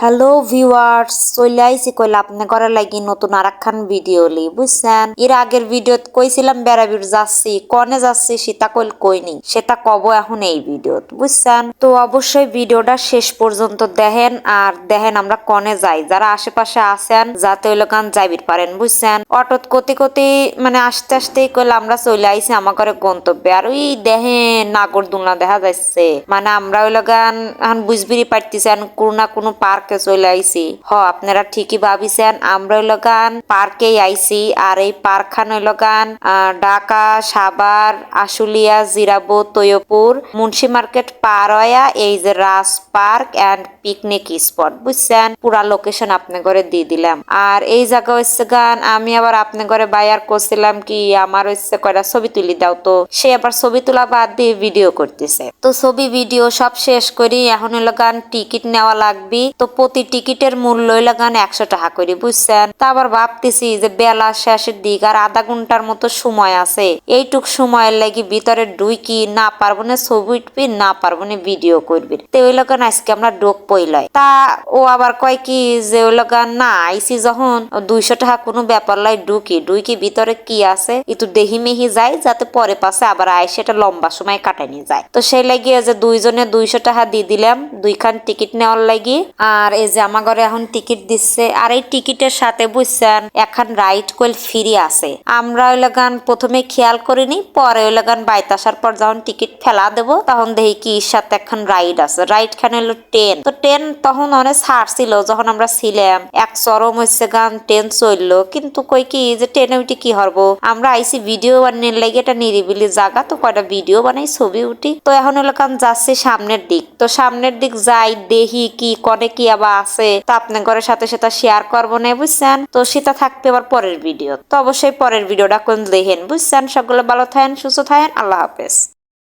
Hello viewers, চলে আইসি কইলা আপনি করে লাগি নতুন আরেকখান ভিডিও লি বুঝছেন। এর আগের ভিডিওত কইছিলাম বেড়াবির যাচ্ছি, কনে যাচ্ছি সেটা কইনি, সেটা কব এখন এই ভিডিওত বুঝছেন। তো অবশ্যই ভিডিওটা শেষ পর্যন্ত দেখেন আর দেখেন আমরা কনে যাই, যারা আশেপাশে আছেন যাতে ওই লোকান যাইবির পারেন বুঝছেন। অটোত কতি মানে আস্তে আস্তেই কইলে আমরা চলে আইসি আমার ঘরে গন্তব্যে। আর ওই দেখেন নাগরদোলনা দেখা যাচ্ছে, মানে আমরা ওই লোকান এখন বুঝবিরই পারতেছেন কোনো না কোনো পার্ক চলে আইছি। আপনারা ঠিকই ভাবিছেন, আমরা হইল গান পার্কেই আইছি। আর এই পার্ক খান হইল গান ঢাকা, সাভার, আশুলিয়া, জিরাবো, তৈয়পুর, মুন্সি মার্কেট পার হইয়া এই যে রাজ পার্ক এন্ড পিকনিক স্পট বুঝছেন। পুরা লোকেশন আপনি করে দিয়ে দিলাম। আর এই জায়গা হচ্ছে গান আমি আবার আপনি করে বাইয়ার করছিলাম কি আমার হচ্ছে কয়টা ছবি তুলি দাও, তো সে আবার ছবি তোলা বাদ দিয়ে ভিডিও করতেছে। তো ছবি ভিডিও সব শেষ করি এখন হইল গান টিকিট নেওয়া লাগবে। তো প্রতি টিকিটের মূল্য হইল গান 100 টাকা করে বুঝছেন। তা আবার ভাবতেছি যে বেলা শেষের দিক আর আধা ঘন্টার মতো সময় আছে, এইটুক সময়ের লাগি ভিতরে ঢুকি না পারবো না ছবি উঠবি না পারবো না ভিডিও করবি। তো ওই লোকান আজকে আমরা ডোক পইলাই। তা ও আবার কয় কি যে ওই লোকান না আইসি যখন 200 টাকা কোনো ব্যাপার লাই ঢুকি ভিতরে কি আছে একটু দেহি মেহি যায় যাতে পরে পাশে আবার আইসে এটা লম্বা সময় কাটানি যায়। তো সেই লাগিয়ে যে দুইজনে 200 টাকা দিয়ে দিলাম দুইখান টিকিট নেওয়ার লাগি। আর এই যে আমার ঘরে এখন টিকিট দিচ্ছে। আর এই টিকিটের সাথে বুঝছেন এখন রাইড কোয়েল ফ্রি আছে। আমরা ওই লাগান প্রথমে খেয়াল করিনি, পরে ওই লাগান বাইতে আসার পর যখন টিকিট ফেলা দেবো তখন দেখি কি সাথে এখন রাইড আছে। রাইড খানে হলো ট্রেন। তো ট্রেন তখন অনেক ছাড় ছিল যখন আমরা ছিলাম, এক চরম হচ্ছে গান ট্রেন চললো। কিন্তু কই কি যে ট্রেনে উঠি কি হবো, আমরা আইসি ভিডিও বানিয়ে লাগে এটা নিরিবিলি জায়গা, তো কয়টা ভিডিও বানাই ছবি উঠি। তো এখন হলো কান যাচ্ছে সামনের দিক। তো সামনের দিক যাই দেখি কি কনে কি আবার আছে, তো আপনার ঘরের সাথে সেটা শেয়ার করবো না বুঝছেন। তো সেটা থাকবে আবার পরের ভিডিও। তো অবশ্যই পরের ভিডিওটা কোন দেখেন বুঝছেন। সকলে ভালো থাকেন, সুস্থ থাকেন, আল্লাহ হাফেজ।